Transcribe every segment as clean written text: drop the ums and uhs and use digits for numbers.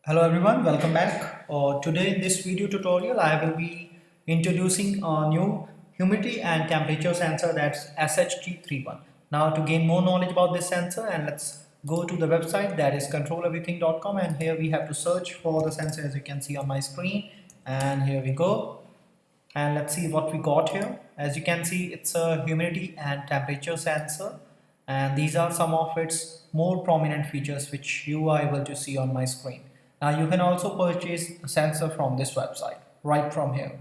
Hello everyone, welcome back. Today in this video tutorial I will be introducing a new humidity and temperature sensor, that's SHT31. Now to gain more knowledge about this sensor, and let's go to the website, that is controleverything.com, and here we have to search for the sensor as you can see on my screen, and here we go. And let's see what we got here. As you can see, it's a humidity and temperature sensor, and these are some of its more prominent features which you are able to see on my screen. Now you can also purchase the sensor from this website right from here.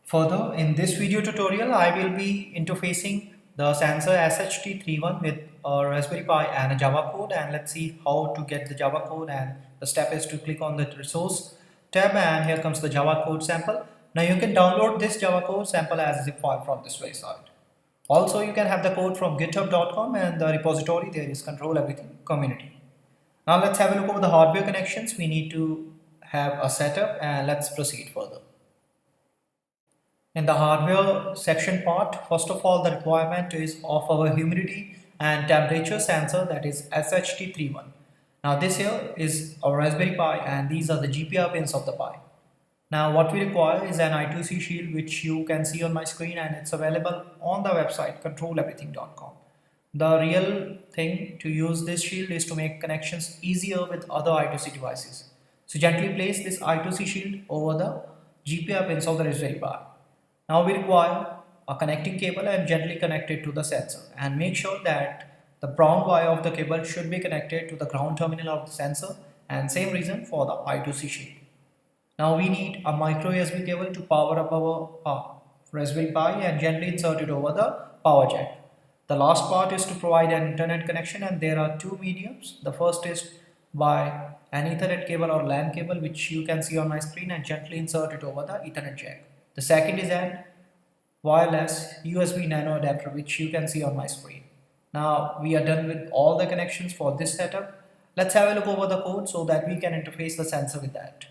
Further, in this video tutorial I will be interfacing the sensor SHT31 with a Raspberry Pi and a Java code, and let's see how to get the Java code. And the step is to click on the resource tab, and here comes the Java code sample. Now you can download this Java code sample as a zip file from this website. Also you can have the code from github.com, and the repository there is Control Everything Community. Now let's have a look over the hardware connections we need to have a setup, and let's proceed further. In the hardware section part, first of all the requirement is of our humidity and temperature sensor, that is SHT31. Now this here is our Raspberry Pi, and these are the GPR pins of the Pi. Now what we require is an I2C Shield, which you can see on my screen, and it's available on the website controleverything.com. The real thing to use this shield is to make connections easier with other I2C devices. So gently place this I2C shield over the GPR pins of the Raspberry Pi. Now we require a connecting cable and gently connect it to the sensor, and make sure that the brown wire of the cable should be connected to the ground terminal of the sensor, and same reason for the I2C shield. Now we need a micro USB cable to power up our Raspberry Pi and gently insert it over the power jack. The last part is to provide an internet connection, and there are two mediums. The first is by an Ethernet cable or LAN cable, which you can see on my screen, and gently insert it over the Ethernet jack. The second is an wireless USB nano adapter, which you can see on my screen. Now we are done with all the connections for this setup. Let's have a look over the code so that we can interface the sensor with that.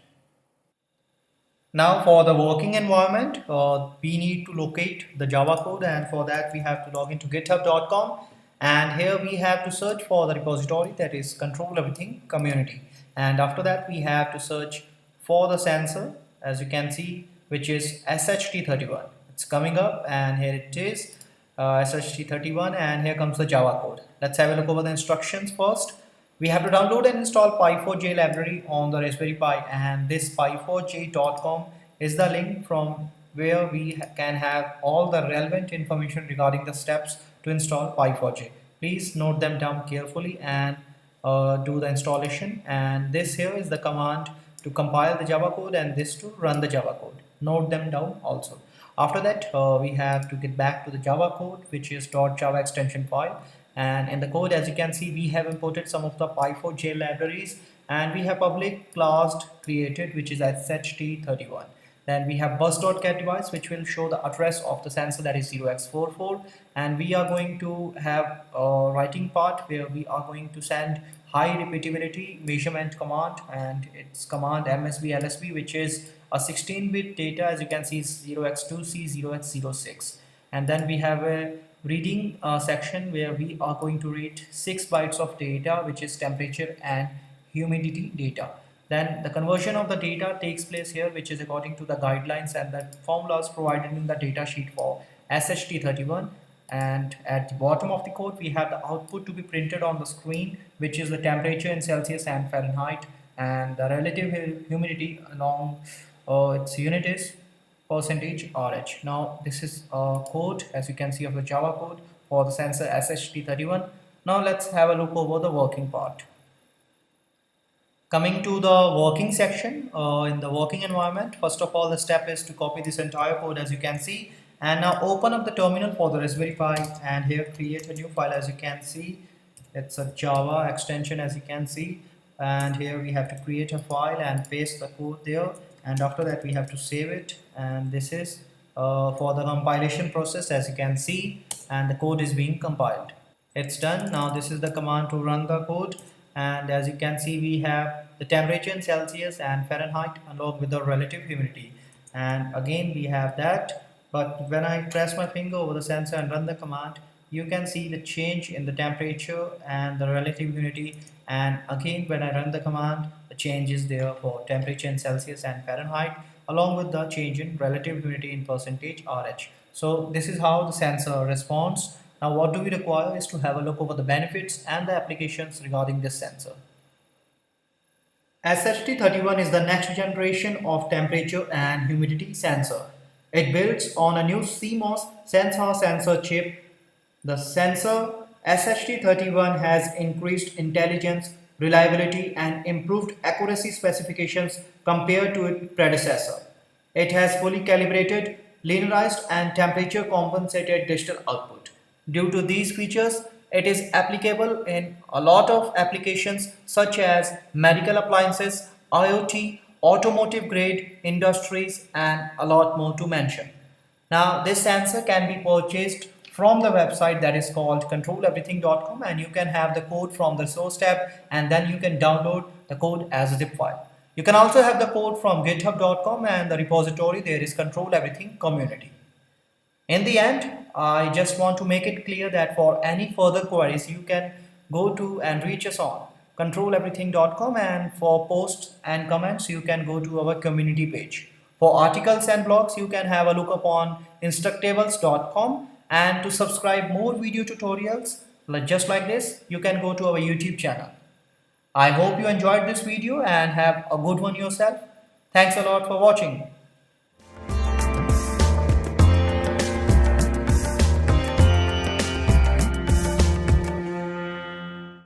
Now for the working environment, we need to locate the Java code, and for that we have to log into github.com, and here we have to search for the repository, that is Control Everything Community. And after that we have to search for the sensor, as you can see, which is SHT31. It's coming up, and here it is, SHT31, and here comes the Java code. Let's have a look over the instructions first. We have to download and install Pi4j library on the Raspberry Pi, and this pi4j.com is the link from where we can have all the relevant information regarding the steps to install Pi4j. Please note them down carefully and do the installation. And this here is the command to compile the Java code, and this to run the Java code. Note them down also. After that we have to get back to the Java code, which is .java extension file. And in the code, as you can see, we have imported some of the Pi4j libraries, and we have public class created, which is SHT31. Then we have bus.get device, which will show the address of the sensor, that is 0x44. And we are going to have a writing part where we are going to send high repeatability measurement command, and its command MSB LSB, which is a 16-bit data, as you can see, 0x2C, 0x06. And then we have a reading section where we are going to read 6 bytes of data, which is temperature and humidity data. Then the conversion of the data takes place here, which is according to the guidelines and the formulas provided in the data sheet for SHT31. And at the bottom of the code we have the output to be printed on the screen, which is the temperature in Celsius and Fahrenheit, and the relative humidity along its unit is %RH. Now this is a code, as you can see, of the Java code for the sensor SHT31. Now let's have a look over the working part. Coming to the working section, in the working environment, first of all the step is to copy this entire code, as you can see, and now open up the terminal for the Raspberry Pi, and here create a new file. As you can see, it's a Java extension, as you can see, and here we have to create a file and paste the code there. And after that we have to save it, and this is for the compilation process, as you can see, and the code is being compiled. It's done. Now this is the command to run the code, and as you can see we have the temperature in Celsius and Fahrenheit along with the relative humidity, and again we have that. But when I press my finger over the sensor and run the command, you can see the change in the temperature and the relative humidity, and again when I run the command, the changes there for temperature in Celsius and Fahrenheit, along with the change in relative humidity in percentage RH. So this is how the sensor responds. Now what do we require is to have a look over the benefits and the applications regarding this sensor. SHT31 is the next generation of temperature and humidity sensor. It builds on a new CMOS sensor chip. The sensor SHT31 has increased intelligence, reliability, and improved accuracy specifications compared to its predecessor. It has fully calibrated, linearized, and temperature compensated digital output. Due to these features, it is applicable in a lot of applications such as medical appliances, IoT, automotive grade industries, and a lot more to mention. Now, this sensor can be purchased from the website that is called controleverything.com, and you can have the code from the source tab, and then you can download the code as a zip file. You can also have the code from github.com, and the repository there is Control Everything Community. In the end, I just want to make it clear that for any further queries, you can go to and reach us on controleverything.com, and for posts and comments, you can go to our community page. For articles and blogs, you can have a look upon instructables.com, and to subscribe more video tutorials just like this, you can go to our YouTube channel. I hope you enjoyed this video and have a good one yourself. Thanks a lot for watching.